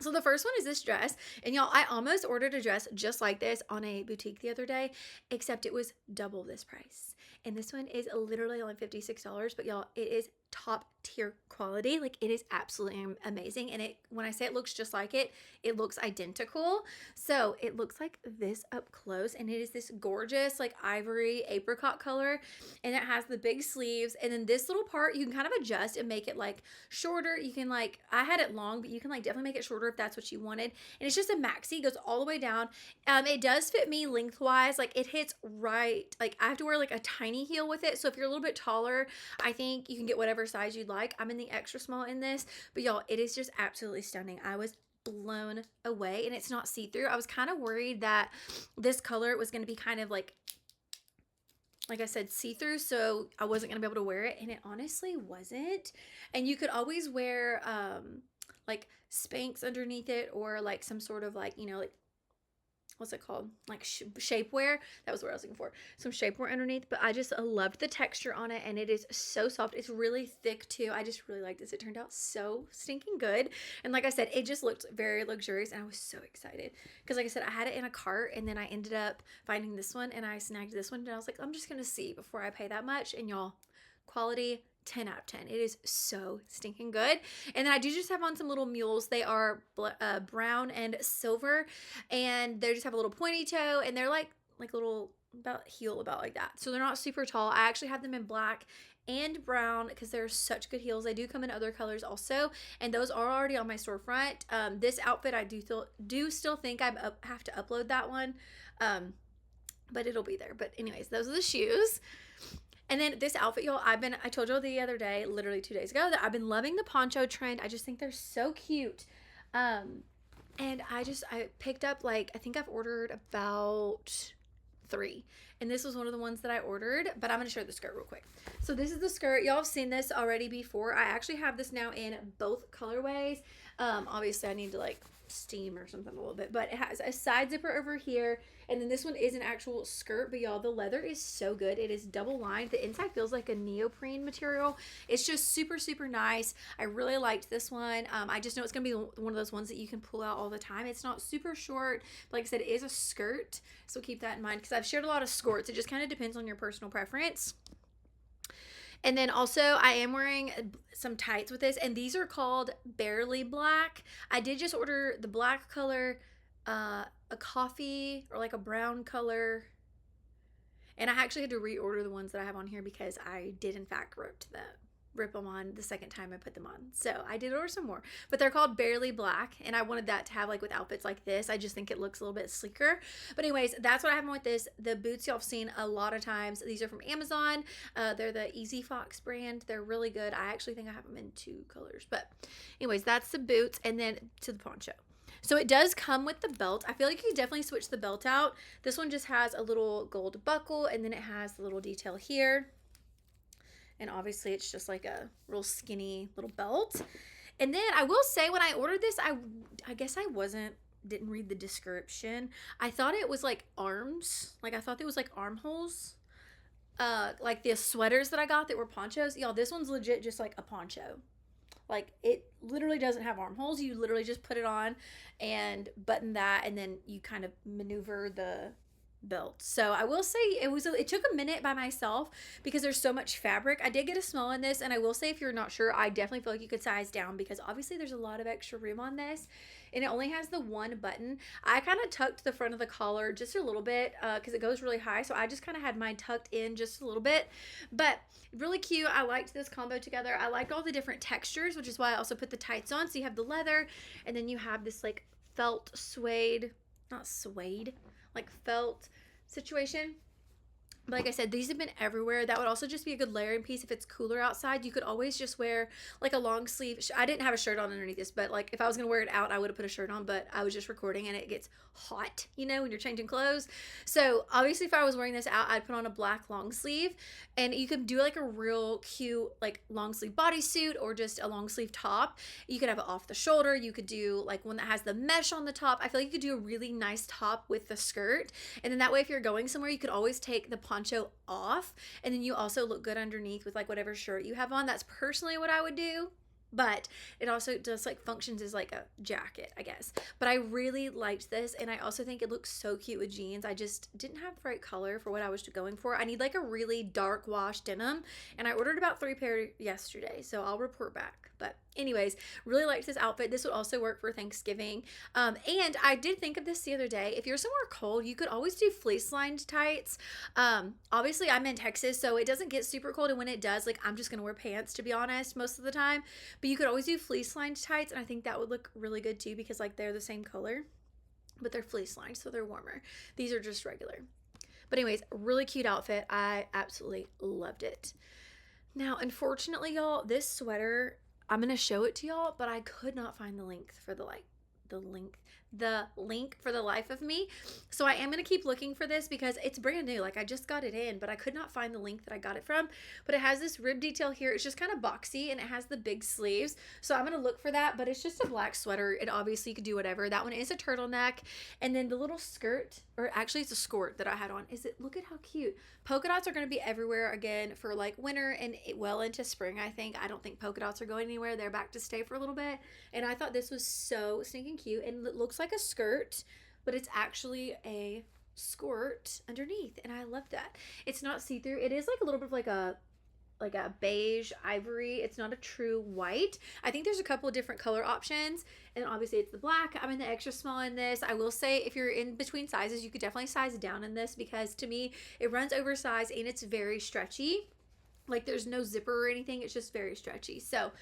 So the first one is this dress, and y'all, I almost ordered a dress just like this on a boutique the other day, except it was double this price. And this one is literally only $56, but y'all, it is top tier quality. Like, it is absolutely amazing. And when I say it looks just like it looks identical. So it looks like this up close, and it is this gorgeous like ivory apricot color, and it has the big sleeves, and then this little part you can kind of adjust and make it like shorter. You can like, I had it long, but you can like definitely make it shorter if that's what you wanted. And it's just a maxi, goes all the way down. It does fit me lengthwise, like it hits right. Like, I have to wear like a tiny heel with it, so if you're a little bit taller, I think you can get whatever size you'd like. I'm in the extra small in this, but y'all, it is just absolutely stunning. I was blown away, and it's not see-through. I was kind of worried that this color was going to be kind of like I said, see-through, so I wasn't going to be able to wear it, and it honestly wasn't. And you could always wear like Spanx underneath it, or like some sort of like, you know, like, what's it called, like shapewear. That was what I was looking for, some shapewear underneath. But I just loved the texture on it, and it is so soft. It's really thick too. I just really like this. It turned out so stinking good, and like I said, it just looked very luxurious, and I was so excited because, like I said, I had it in a cart, and then I ended up finding this one, and I snagged this one, and I was like, I'm just gonna see before I pay that much. And y'all, quality 10 out of 10. It is so stinking good. And then I do just have on some little mules. They are brown and silver, and they just have a little pointy toe, and they're like little about heel about like that. So they're not super tall. I actually have them in black and brown because they're such good heels. They do come in other colors also, and those are already on my storefront. This outfit, I do still think I have to upload that one, but it'll be there. But anyways, those are the shoes. And then this outfit, y'all, I told y'all the other day, literally 2 days ago, that I've been loving the poncho trend. I just think they're so cute. And I picked up, like, I think I've ordered about 3. And this was one of the ones that I ordered, but I'm going to show the skirt real quick. So this is the skirt. Y'all have seen this already before. I actually have this now in both colorways. Obviously I need to like steam or something a little bit, but it has a side zipper over here, and then this one is an actual skirt. But y'all, the leather is so good. It is double lined. The inside feels like a neoprene material. It's just super, super nice. I really liked this one. I just know it's gonna be one of those ones that you can pull out all the time. It's not super short, but like I said, it is a skirt, so keep that in mind, because I've shared a lot of skorts. It just kind of depends on your personal preference. And then also, I am wearing some tights with this, and these are called Barely Black. I did just order the black color, a coffee or like a brown color, and I actually had to reorder the ones that I have on here because I did in fact rip them on the second time I put them on. So I did order some more, but they're called Barely Black, and I wanted that to have like with outfits like this. I just think it looks a little bit sleeker. But anyways, that's what I have on with this. The boots y'all have seen a lot of times. These are from Amazon. They're the Easy Fox brand. They're really good. I actually think I have them in 2 colors. But anyways, that's the boots, and then to the poncho. So it does come with the belt. I feel like you could definitely switch the belt out. This one just has a little gold buckle, and then it has the little detail here. And obviously it's just like a real skinny little belt. And then I will say, when I ordered this, I guess I didn't read the description. I thought it was like arms. Like, I thought it was like armholes. Like the sweaters that I got that were ponchos. Y'all, this one's legit just like a poncho. Like, it literally doesn't have armholes. You literally just put it on and button that, and then you kind of maneuver the belt. So I will say it took a minute by myself because there's so much fabric. I did get a small in this, and I will say, if you're not sure, I definitely feel like you could size down because obviously there's a lot of extra room on this, and it only has the one button. I kind of tucked the front of the collar just a little bit because it goes really high, so I just kind of had mine tucked in just a little bit. But really cute. I liked this combo together. I liked all the different textures, which is why I also put the tights on. So you have the leather, and then you have this like felt suede, not suede, like felt situation. But like I said, these have been everywhere. That would also just be a good layering piece if it's cooler outside. You could always just wear like a long sleeve. I didn't have a shirt on underneath this, but like if I was gonna wear it out, I would have put a shirt on, but I was just recording, and it gets hot, you know, when you're changing clothes. So obviously if I was wearing this out, I'd put on a black long sleeve, and you could do like a real cute like long sleeve bodysuit or just a long sleeve top. You could have it off the shoulder. You could do like one that has the mesh on the top. I feel like you could do a really nice top with the skirt, and then that way if you're going somewhere, you could always take the poncho off, and then you also look good underneath with like whatever shirt you have on. That's personally what I would do. but it also just like functions as like a jacket, I guess. But I really liked this, and I also think it looks so cute with jeans. I just didn't have the right color for what I was going for. I need like a really dark wash denim, and I ordered about 3 pair yesterday, so I'll report back. But anyways, really liked this outfit. This would also work for Thanksgiving. And I did think of this the other day. If you're somewhere cold, you could always do fleece lined tights. Obviously I'm in Texas, so it doesn't get super cold, and when it does, like, I'm just gonna wear pants, to be honest, most of the time. But you could always do fleece lined tights, and I think that would look really good too, because like they're the same color, but they're fleece lined, so they're warmer. These are just regular. But anyways, really cute outfit. I absolutely loved it. Now, unfortunately, y'all, this sweater, I'm gonna show it to y'all, but I could not find the length for the link for the life of me. So I am going to keep looking for this because it's brand new. Like, I just got it in, but I could not find the link that I got it from. But it has this rib detail here. It's just kind of boxy, and it has the big sleeves. So I'm going to look for that, but it's just a black sweater. And obviously you could do whatever. That one is a turtleneck. And then the little skirt, or actually it's a skort that I had on. Look at how cute. Polka dots are going to be everywhere again for like winter and well into spring, I think. I don't think polka dots are going anywhere. They're back to stay for a little bit. And I thought this was so stinking cute. And it looks like a skirt, but it's actually a skort underneath, and I love that. It's not see-through. It is like a little bit of like a beige ivory. It's not a true white. I think there's a couple of different color options, and obviously it's the black. I'm in the extra small in this. I will say, if you're in between sizes, you could definitely size down in this, because to me it runs oversized and it's very stretchy. Like, there's no zipper or anything. It's just very stretchy. So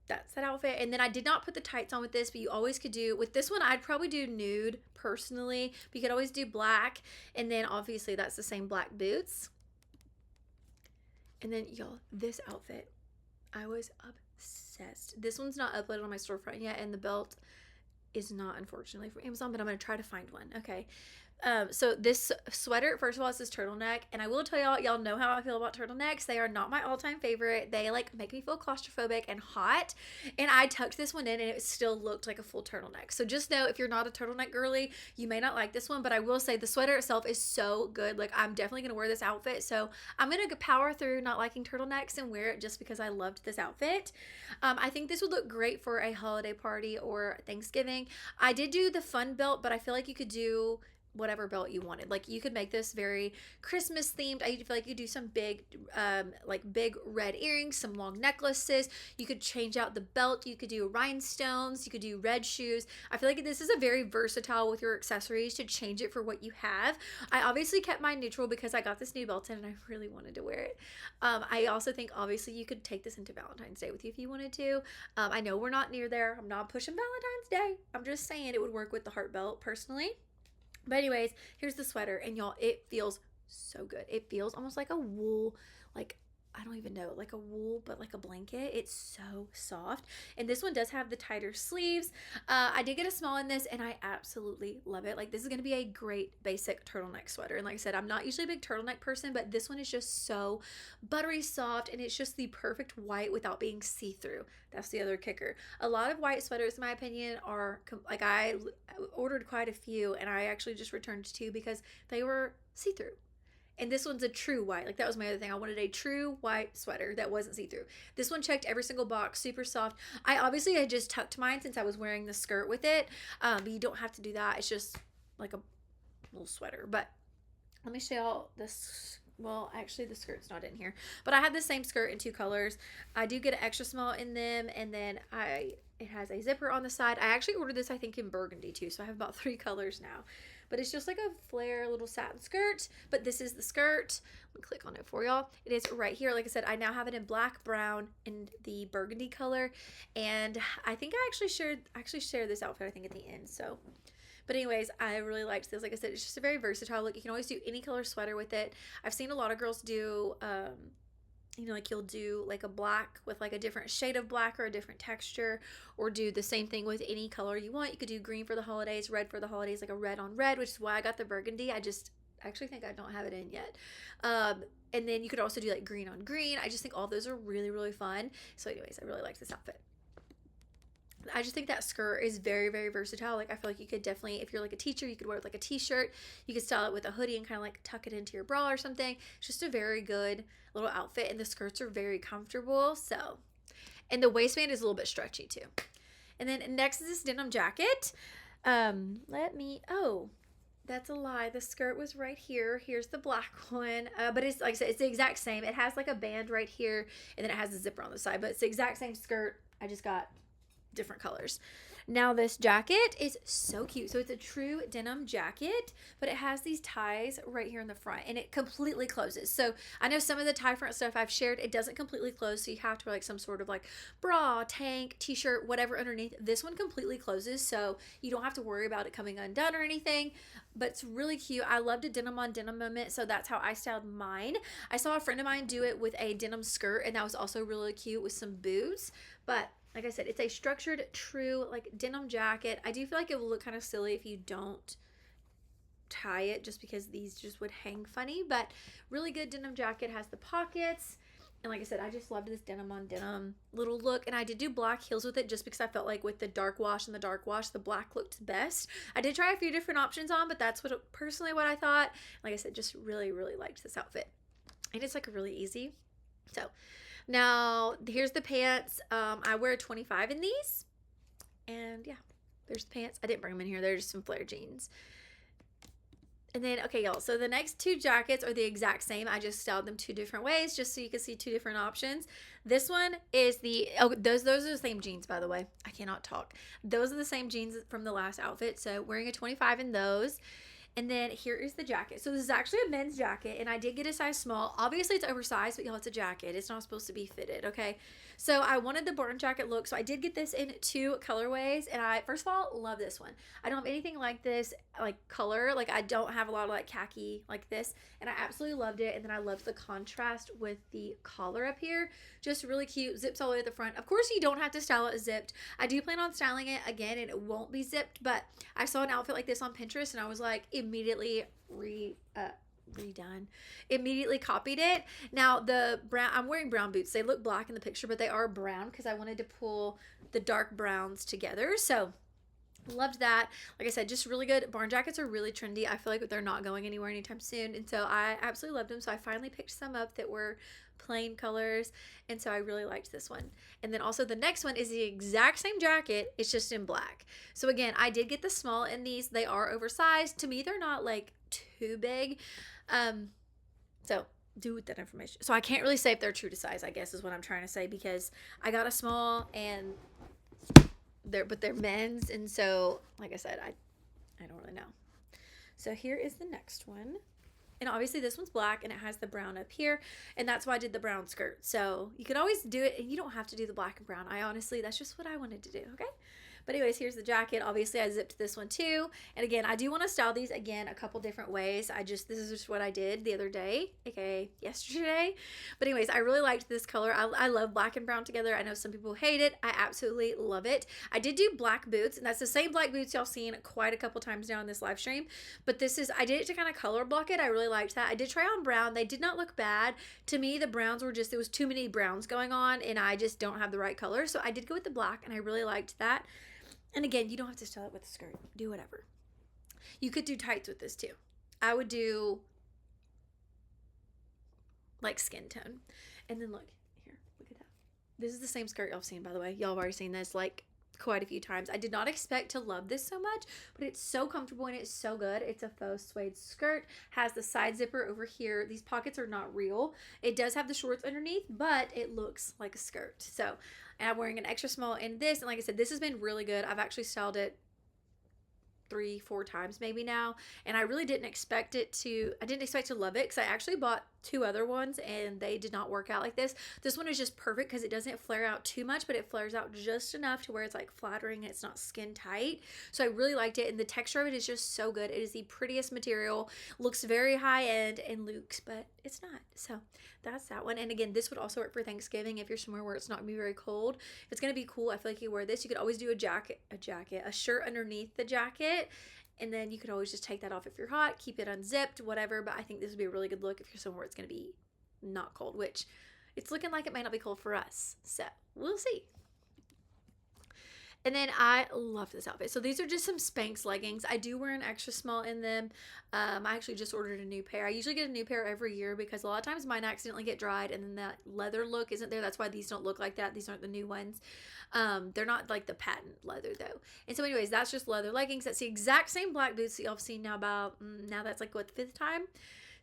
that's that outfit. And then I did not put the tights on with this, but you always could do with this one. I'd probably do nude personally, but you could always do black, and then obviously that's the same black boots. And then y'all, this outfit, I was obsessed. This one's not uploaded on my storefront yet, and the belt is not, unfortunately, from Amazon, but I'm gonna try to find one. Okay. So this sweater, first of all, it says turtleneck, and I will tell y'all know how I feel about turtlenecks. They are not my all-time favorite. They like make me feel claustrophobic and hot, and I tucked this one in and it still looked like a full turtleneck. So just know, if you're not a turtleneck girly, you may not like this one, but I will say the sweater itself is so good. Like, I'm definitely gonna wear this outfit, so I'm gonna power through not liking turtlenecks and wear it just because I loved this outfit. I think this would look great for a holiday party or Thanksgiving. I did do the fun belt, but I feel like you could do whatever belt you wanted. Like, you could make this very Christmas themed. I feel like you do some big big red earrings, some long necklaces. You could change out the belt. You could do rhinestones. You could do red shoes. I feel like this is a very versatile with your accessories to change it for what you have. I obviously kept mine neutral because I got this new belt in and I really wanted to wear it. I also think obviously you could take this into Valentine's Day with you if you wanted to. I know we're not near there. I'm not pushing Valentine's Day. I'm just saying it would work with the heart belt personally. But anyways, here's the sweater, and y'all, it feels so good. It feels almost like a wool, like, I don't even know, like a wool, but like a blanket. It's so soft. And this one does have the tighter sleeves. I did get a small in this, and I absolutely love it. Like, this is going to be a great basic turtleneck sweater. And like I said, I'm not usually a big turtleneck person, but this one is just so buttery soft, and it's just the perfect white without being see-through. That's the other kicker. A lot of white sweaters, in my opinion, are like, I ordered quite a few, and I actually just returned 2 because they were see-through. And this one's a true white. Like, that was my other thing. I wanted a true white sweater that wasn't see-through. This one checked every single box, super soft. I obviously had just tucked mine since I was wearing the skirt with it. But you don't have to do that. It's just like a little sweater. But let me show y'all this. Well, actually the skirt's not in here. But I had the same skirt in 2 colors. I do get an extra small in them. And then it has a zipper on the side. I actually ordered this, I think, in burgundy too. So I have about 3 colors now. But it's just like a flare little satin skirt. But this is the skirt. Let me click on it for y'all. It is right here. Like I said, I now have it in black, brown, and the burgundy color. And I think I actually shared this outfit, I think, at the end. So, but anyways, I really liked this. Like I said, it's just a very versatile look. You can always do any color sweater with it. I've seen a lot of girls do like, you'll do like a black with like a different shade of black or a different texture, or do the same thing with any color you want. You could do green for the holidays, red for the holidays, like a red on red, which is why I got the burgundy. I just actually think I don't have it in yet. And then you could also do like green on green. I just think all those are really, really fun. So anyways, I really like this outfit. I just think that skirt is very, very versatile. Like, I feel like you could definitely, if you're like a teacher, you could wear it with like a t-shirt. You could style it with a hoodie and kind of like tuck it into your bra or something. It's just a very good little outfit, and the skirts are very comfortable. So And the waistband is a little bit stretchy too. And then next is this denim jacket. Oh, that's a lie. The skirt was right here. Here's the black one. But it's like I said, it's the exact same. It has like a band right here, and then it has a zipper on the side. But it's the exact same skirt. I just got different colors. Now this jacket is so cute. So it's a true denim jacket, but it has these ties right here in the front, and it completely closes. So I know some of the tie front stuff I've shared, it doesn't completely close, so you have to wear like some sort of like bra, tank, t-shirt, whatever underneath. This one completely closes, so you don't have to worry about it coming undone or anything, but it's really cute. I loved a denim on denim moment, so that's how I styled mine. I saw a friend of mine do it with a denim skirt, and that was also really cute with some boots. But like I said, it's a structured, true, like denim jacket. I do feel like it will look kind of silly if you don't tie it, just because these just would hang funny. But really good denim jacket, has the pockets. And like I said, I just loved this denim on denim little look. And I did do black heels with it just because I felt like with the dark wash and the dark wash, the black looked best. I did try a few different options on, but that's personally what I thought. Like I said, just really, really liked this outfit. And it's like really easy. So now here's the pants. I wear a 25 in these, and yeah, there's the pants. I didn't bring them in here. They're just some flare jeans. And then, okay, y'all, so the next two jackets are the exact same. I just styled them two different ways just so you can see two different options. This one is those are the same jeans, by the way. I cannot talk. Those are the same jeans from the last outfit. So wearing a 25 in those. And then here is the jacket. So this is actually a men's jacket, and I did get a size small. Obviously it's oversized, but y'all, it's a jacket. It's not supposed to be fitted, okay? So I wanted the barn jacket look, so I did get this in two colorways, and I, first of all, love this one. I don't have anything like this, like color. Like I don't have a lot of like khaki like this, and I absolutely loved it. And then I loved the contrast with the collar up here. Just really cute. Zips all the way at the front. Of course, you don't have to style it zipped. I do plan on styling it again, and it won't be zipped, but I saw an outfit like this on Pinterest, and I was like, immediately redone, immediately copied it. Now the brown, I'm wearing brown boots. They look black in the picture, but they are brown because I wanted to pull the dark browns together. So loved that. Like I said, just really good. Barn jackets are really trendy. I feel like they're not going anywhere anytime soon, and so I absolutely loved them. So I finally picked some up that were plain colors, and so I really liked this one. And then also the next one is the exact same jacket, it's just in black. So again, I did get the small in these. They are oversized. To me, they're not like too big, so do with that information. So I can't really say if they're true to size, I guess is what I'm trying to say, because I got a small and they're men's, and so like I said, I don't really know. So here is the next one. And obviously this one's black, and it has the brown up here, and that's why I did the brown skirt. So you could always do it, and you don't have to do the black and brown. That's just what I wanted to do, okay? But anyways, here's the jacket. Obviously I zipped this one too. And again, I do want to style these again a couple different ways. This is just what I did the other day, aka yesterday. But anyways, I really liked this color. I love black and brown together. I know some people hate it. I absolutely love it. I did do black boots, and that's the same black boots y'all seen quite a couple times now in this live stream. But I did it to kind of color block it. I really liked that. I did try on brown. They did not look bad. To me, the browns were just, it was too many browns going on, and I just don't have the right color. So I did go with the black, and I really liked that. And again, you don't have to style it with a skirt. Do whatever. You could do tights with this too. I would do like skin tone. And then look, here, look at that. This is the same skirt y'all have seen, by the way. Y'all have already seen this like quite a few times. I did not expect to love this so much, but it's so comfortable and it's so good. It's a faux suede skirt, has the side zipper over here. These pockets are not real. It does have the shorts underneath, but it looks like a skirt. So, and I'm wearing an extra small in this, and like I said, this has been really good. I've actually styled it 3-4 times maybe now, and I really didn't expect to love it, because I actually bought 2 other ones and they did not work out like this. This one is just perfect because it doesn't flare out too much, but it flares out just enough to where it's like flattering and it's not skin tight. So I really liked it, and the texture of it is just so good. It is the prettiest material, looks very high end and looks, but it's not. So that's that one. And again, this would also work for Thanksgiving if you're somewhere where it's not gonna be very cold. If it's gonna be cool, I feel like you wear this. You could always do a shirt underneath the jacket, and then you could always just take that off if you're hot, keep it unzipped, whatever. But I think this would be a really good look if you're somewhere it's going to be not cold, which it's looking like it may not be cold for us. So we'll see. And then I love this outfit. So these are just some Spanx leggings. I do wear an extra small in them. I actually just ordered a new pair. I usually get a new pair every year because a lot of times mine accidentally get dried and then that leather look isn't there. That's why these don't look like that. These aren't the new ones. They're not like the patent leather though. And so anyways, that's just leather leggings. That's the exact same black boots that y'all have seen now about, now that's like what, the 5th time?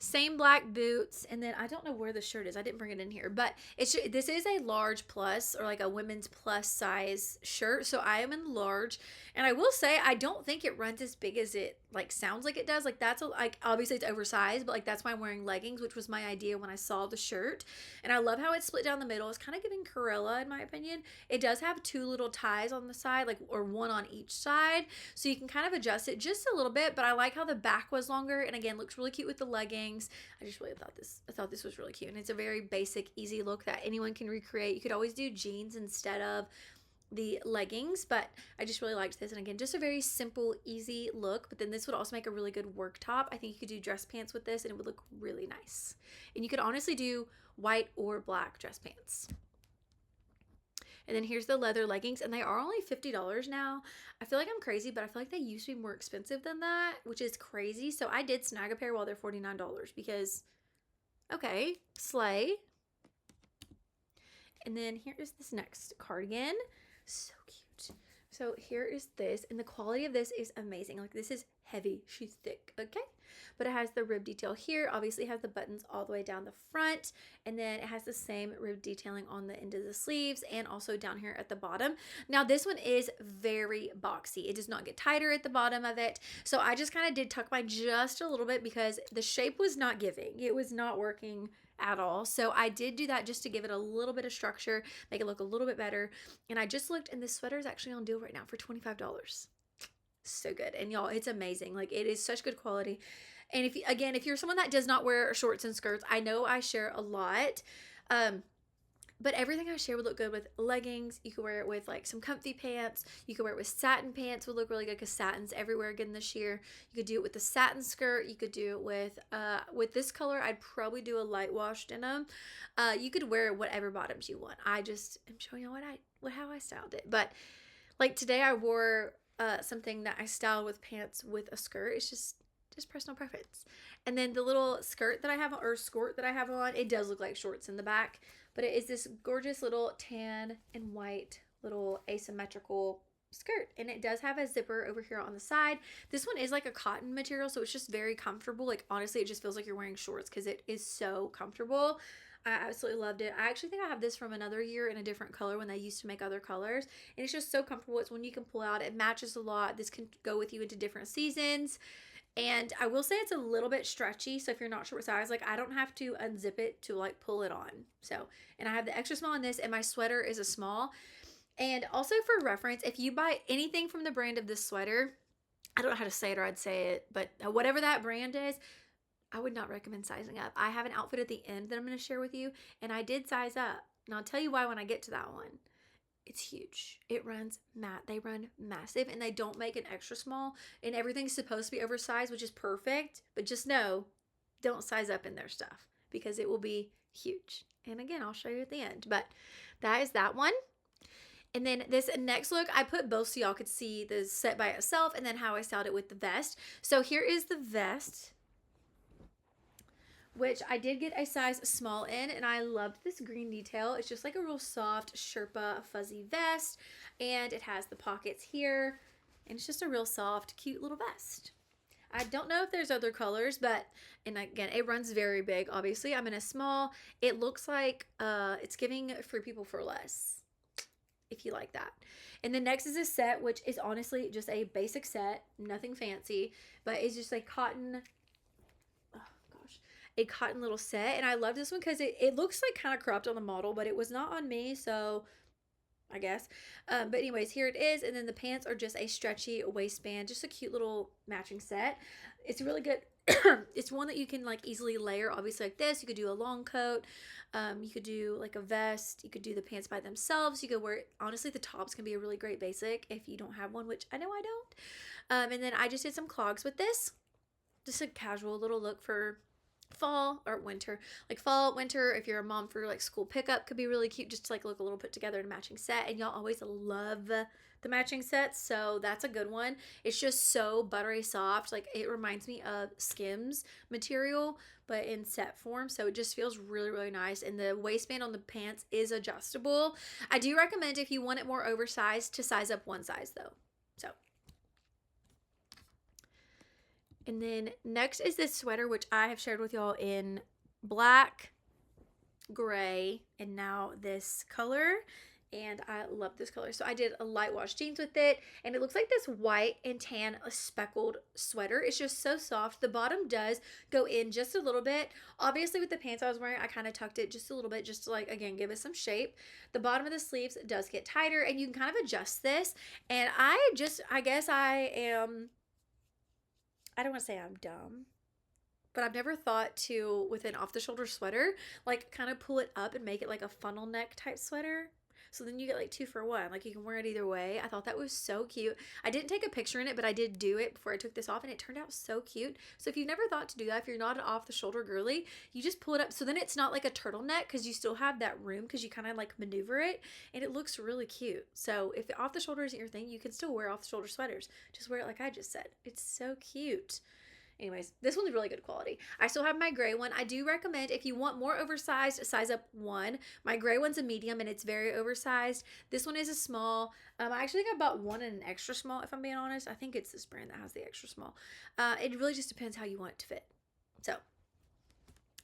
Same black boots, and then I don't know where the shirt is. I didn't bring it in here, but this is a large plus, or like a women's plus size shirt. So I am in large, and I will say I don't think it runs as big as it like sounds like it does. Like that's like obviously it's oversized, but like that's why I'm wearing leggings, which was my idea when I saw the shirt. And I love how it's split down the middle. It's kind of giving Corella in my opinion. It does have 2 little ties on the side, like, or one on each side, so you can kind of adjust it just a little bit. But I like how the back was longer, and again looks really cute with the leggings. I just really thought this was really cute, and it's a very basic, easy look that anyone can recreate. You could always do jeans instead of the leggings, but I just really liked this. And again, just a very simple, easy look. But then this would also make a really good work top. I think you could do dress pants with this, and it would look really nice. And you could honestly do white or black dress pants. And then here's the leather leggings, and they are only $50 now. I feel like I'm crazy, but I feel like they used to be more expensive than that, which is crazy. So I did snag a pair while they're $49 because, okay, slay. And then here is this next cardigan. So cute. So here is this, and the quality of this is amazing. Like, this is heavy. She's thick, okay? But it has the rib detail here. Obviously it has the buttons all the way down the front, and then it has the same rib detailing on the end of the sleeves and also down here at the bottom. Now this one is very boxy. It does not get tighter at the bottom of it. So I just kind of did tuck mine just a little bit because the shape was not giving. It was not working at all. So I did do that just to give it a little bit of structure, make it look a little bit better. And I just looked, and this sweater is actually on deal right now for $25. So good. And y'all, it's amazing. Like, it is such good quality. And if you're someone that does not wear shorts and skirts, I know I share a lot, but everything I share would look good with leggings. You could wear it with like some comfy pants. You could wear it with satin pants, would look really good because satin's everywhere again this year. You could do it with the satin skirt. You could do it with this color. I'd probably do a light wash denim. You could wear whatever bottoms you want. I just am showing you how I styled it. But like today I wore something that I styled with pants with a skirt. It's just personal preference. And then the little skirt that I have, or skort that I have on, it does look like shorts in the back, but it is this gorgeous little tan and white little asymmetrical skirt, and it does have a zipper over here on the side. This one is like a cotton material, so it's just very comfortable. Like, honestly, it just feels like you're wearing shorts because it is so comfortable. I absolutely loved it. I actually think I have this from another year in a different color when they used to make other colors, and it's just so comfortable. It's one you can pull out. It matches a lot. This can go with you into different seasons. And I will say it's a little bit stretchy, so if you're not sure what size, like, I don't have to unzip it to like pull it on. So, and I have the extra small in this, and my sweater is a small. And also for reference, if you buy anything from the brand of this sweater, I don't know how to say it or I'd say it, but whatever that brand is, I would not recommend sizing up. I have an outfit at the end that I'm going to share with you, and I did size up. And I'll tell you why when I get to that one. It's huge. It runs they run massive, and they don't make an extra small, and everything's supposed to be oversized, which is perfect, but just know, don't size up in their stuff because it will be huge. And again, I'll show you at the end, but that is that one. And then this next look, I put both so y'all could see the set by itself and then how I styled it with the vest. So here is the vest, which I did get a size small in, and I loved this green detail. It's just like a real soft Sherpa fuzzy vest, and it has the pockets here, and it's just a real soft, cute little vest. I don't know if there's other colors, but, and again, it runs very big, obviously. I'm in a small. It looks like it's giving Free People for Less, if you like that. And the next is a set, which is honestly just a basic set, nothing fancy, but it's just a cotton little set. And I love this one because it looks like kind of cropped on the model, but it was not on me, so I guess. But anyways, here it is. And then the pants are just a stretchy waistband, just a cute little matching set. It's really good. It's one that you can like easily layer, obviously, like this. You could do a long coat. You could do like a vest. You could do the pants by themselves. You could wear, honestly, the tops can be a really great basic if you don't have one, which I know I don't. And then I just did some clogs with this. Just a casual little look for fall or winter, like fall, winter, if you're a mom for like school pickup, could be really cute just to like look a little put together in a matching set. And y'all always love the matching sets, so that's a good one. It's just so buttery soft, like it reminds me of Skims material but in set form, so it just feels really, really nice. And the waistband on the pants is adjustable. I do recommend, if you want it more oversized, to size up one size though. So, and then next is this sweater, which I have shared with y'all in black, gray, and now this color. And I love this color. So I did a light wash jeans with it, and it looks like this white and tan speckled sweater. It's just so soft. The bottom does go in just a little bit. Obviously with the pants I was wearing, I kind of tucked it just a little bit just to like, again, give it some shape. The bottom of the sleeves does get tighter, and you can kind of adjust this. And I guess I don't want to say I'm dumb, but I've never thought to, with an off the shoulder sweater, like kind of pull it up and make it like a funnel neck type sweater. So then you get like 2 for 1. Like you can wear it either way. I thought that was so cute. I didn't take a picture in it, but I did do it before I took this off, and it turned out so cute. So if you've never thought to do that, if you're not an off the shoulder girly, you just pull it up. So then it's not like a turtleneck, because you still have that room, because you kind of like maneuver it, and it looks really cute. So if the off the shoulder isn't your thing, you can still wear off the shoulder sweaters. Just wear it like I just said. It's so cute. Anyways, this one's really good quality. I still have my gray one. I do recommend, if you want more oversized, size up 1. My gray one's a medium, and it's very oversized. This one is a small. I actually think I bought one in an extra small, if I'm being honest. I think it's this brand that has the extra small. It really just depends how you want it to fit. So,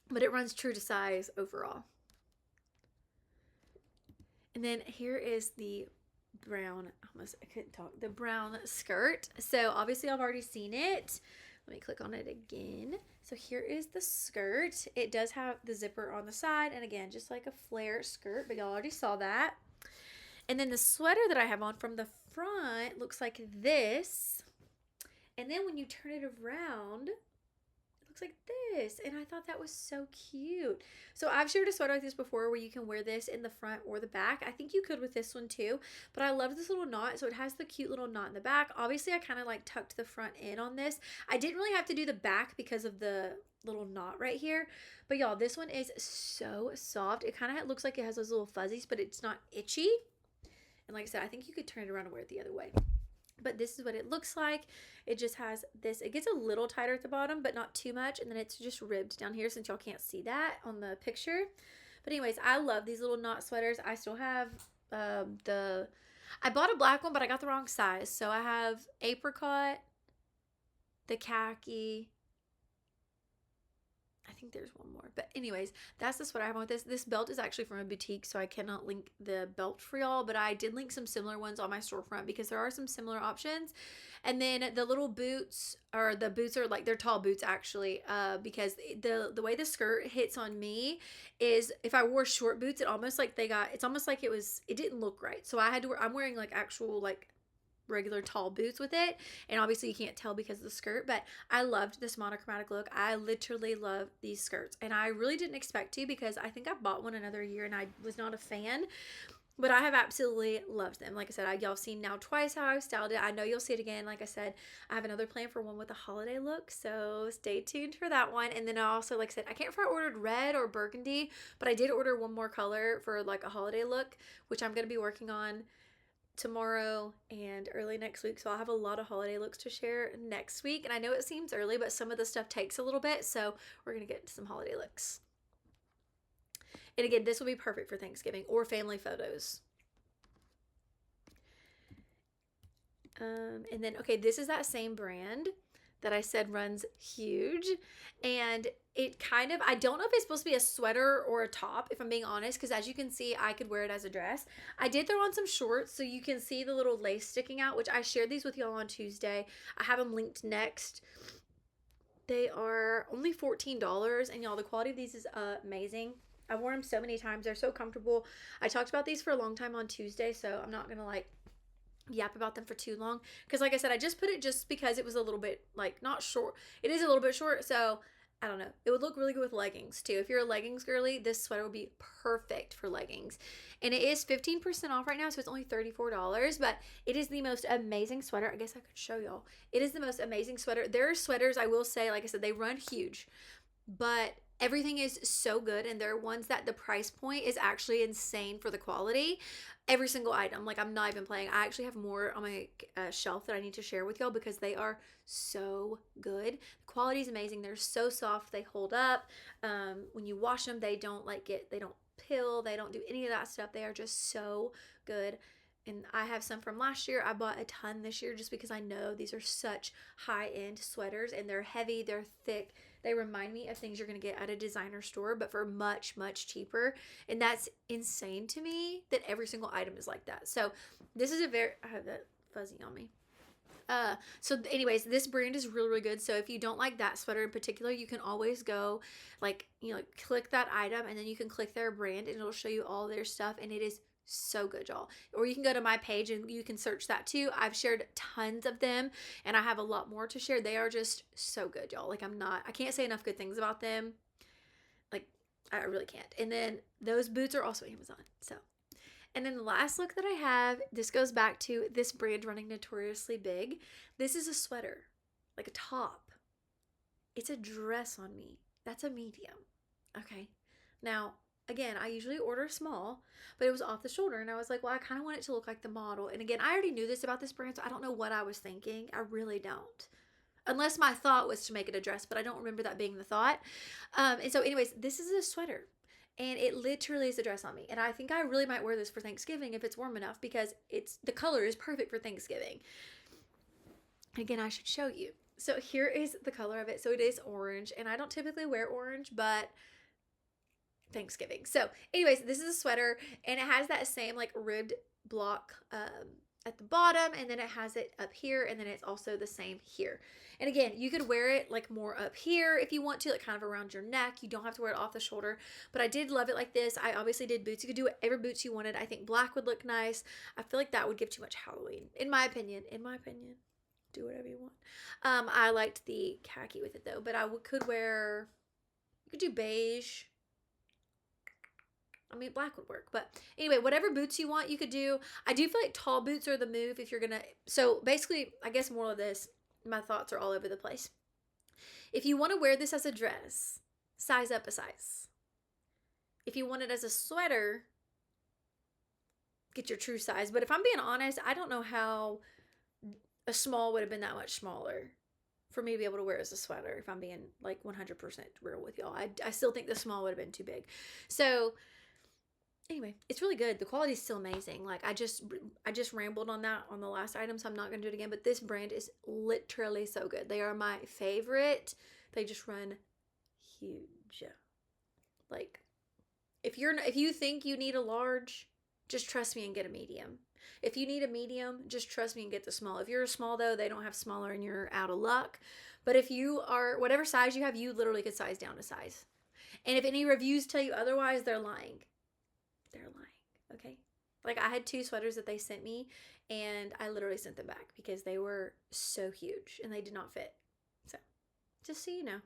but it runs true to size overall. And then here is the brown, I couldn't talk, the brown skirt. So obviously I've already seen it. Let me click on it again. So here is the skirt. It does have the zipper on the side, and again, just like a flare skirt, but y'all already saw that. And then the sweater that I have on from the front looks like this. And then when you turn it around, looks like this, and I thought that was so cute. So I've shared a sweater like this before where you can wear this in the front or the back. I think you could with this one too, but I love this little knot. So it has the cute little knot in the back. Obviously I kind of like tucked the front in on this. I didn't really have to do the back because of the little knot right here, but y'all, this one is so soft. It kind of looks like it has those little fuzzies, but it's not itchy. And like I said, I think you could turn it around and wear it the other way. But this is what it looks like. It just has this, it gets a little tighter at the bottom, but not too much, and then it's just ribbed down here, since y'all can't see that on the picture. But anyways, I love these little knot sweaters. I still have I bought a black one, but I got the wrong size. So I have apricot, the khaki, I think there's one more, but anyways, that's the sweater I have on with this. This belt is actually from a boutique, so I cannot link the belt for y'all, but I did link some similar ones on my storefront, because there are some similar options. And then the little boots, or the boots are like, they're tall boots actually, because the way the skirt hits on me is, if I wore short boots, it almost like it's almost like it didn't look right. So I had to wear, I'm wearing like actual like regular tall boots with it, and obviously you can't tell because of the skirt, but I loved this monochromatic look. I literally love these skirts, and I really didn't expect to, because I think I bought one another year and I was not a fan, but I have absolutely loved them. Like I said, y'all have seen now twice how I've styled it. I know you'll see it again. Like I said, I have another plan for one with a holiday look, so stay tuned for that one. And then I also, like I said, I can't remember if I ordered red or burgundy, but I did order one more color for like a holiday look, which I'm going to be working on tomorrow and early next week. So I'll have a lot of holiday looks to share next week. And I know it seems early, but some of the stuff takes a little bit, so we're gonna get some holiday looks. And again, this will be perfect for Thanksgiving or family photos. And then, okay, this is that same brand that I said runs huge, and it kind of, I don't know if it's supposed to be a sweater or a top, if I'm being honest, because as you can see, I could wear it as a dress. I did throw on some shorts, so you can see the little lace sticking out, which I shared these with y'all on Tuesday. I have them linked next. They are only $14, and y'all, the quality of these is amazing. I've worn them so many times. They're so comfortable. I talked about these for a long time on Tuesday, so I'm not gonna like yap about them for too long, because like I said, I just put it just because it was a little bit like not short. It is a little bit short, so I don't know. It would look really good with leggings too. If you're a leggings girly, this sweater would be perfect for leggings. And it is 15% off right now, so it's only $34, but it is the most amazing sweater. I guess I could show y'all. It is the most amazing sweater. There are sweaters, I will say, like I said, they run huge. but everything is so good, and there are ones that the price point is actually insane for the quality. Every single item, like, I'm not even playing. I actually have more on my shelf that I need to share with y'all because they are so good. The quality is amazing. They're so soft, they hold up. When you wash them, they don't they don't pill, they don't do any of that stuff. They are just so good. And I have some from last year. I bought a ton this year just because I know these are such high-end sweaters, and they're heavy, they're thick. They remind me of things you're going to get at a designer store, but for much, much cheaper. And that's insane to me that every single item is like that. So this is I have that fuzzy on me. So anyways, this brand is really, really good. So if you don't like that sweater in particular, you can always go, like, click that item, and then you can click their brand, and it'll show you all their stuff, and it is so good, y'all. Or you can go to my page and you can search that too. I've shared tons of them, and I have a lot more to share. They are just so good, y'all. Like, I can't say enough good things about them. Like, I really can't. And then those boots are also Amazon. So, and then the last look that I have, this goes back to this brand running notoriously big. This is a sweater, like a top. It's a dress on me. That's a medium. Okay. Now, again, I usually order small, but it was off the shoulder, and I was like, well, I kind of want it to look like the model. And again, I already knew this about this brand, so I don't know what I was thinking. I really don't. Unless my thought was to make it a dress, but I don't remember that being the thought. And so anyways, this is a sweater, and it literally is a dress on me. And I think I really might wear this for Thanksgiving if it's warm enough, because the color is perfect for Thanksgiving. Again, I should show you. So here is the color of it. So it is orange, and I don't typically wear orange, but Thanksgiving. So anyways, this is a sweater, and it has that same like ribbed block at the bottom, and then it has it up here, and then it's also the same here. And again, you could wear it like more up here if you want to, like kind of around your neck. You don't have to wear it off the shoulder, but I did love it like this. I obviously did boots. You could do whatever boots you wanted. I think black would look nice. I feel like that would give too much Halloween, in my opinion. Do whatever you want. I liked the khaki with it though, but you could do beige. I mean, black would work, but anyway, whatever boots you want, you could do. I do feel like tall boots are the move if you're gonna. So basically, I guess more of this, my thoughts are all over the place. If you want to wear this as a dress, size up a size. If you want it as a sweater, get your true size. But if I'm being honest, I don't know how a small would have been that much smaller for me to be able to wear as a sweater, if I'm being like 100% real with y'all. I still think the small would have been too big. So anyway, it's really good. The quality is still amazing. Like, I just rambled on that on the last item, so I'm not gonna do it again. But this brand is literally so good. They are my favorite. They just run huge. Like, if you think you need a large, just trust me and get a medium. If you need a medium, just trust me and get the small. If you're a small though, they don't have smaller and you're out of luck. But if you are whatever size you have, you literally could size down a size. And if any reviews tell you otherwise, they're lying. They're lying, okay? Like, I had 2 sweaters that they sent me, and I literally sent them back because they were so huge and they did not fit. So, just so you know.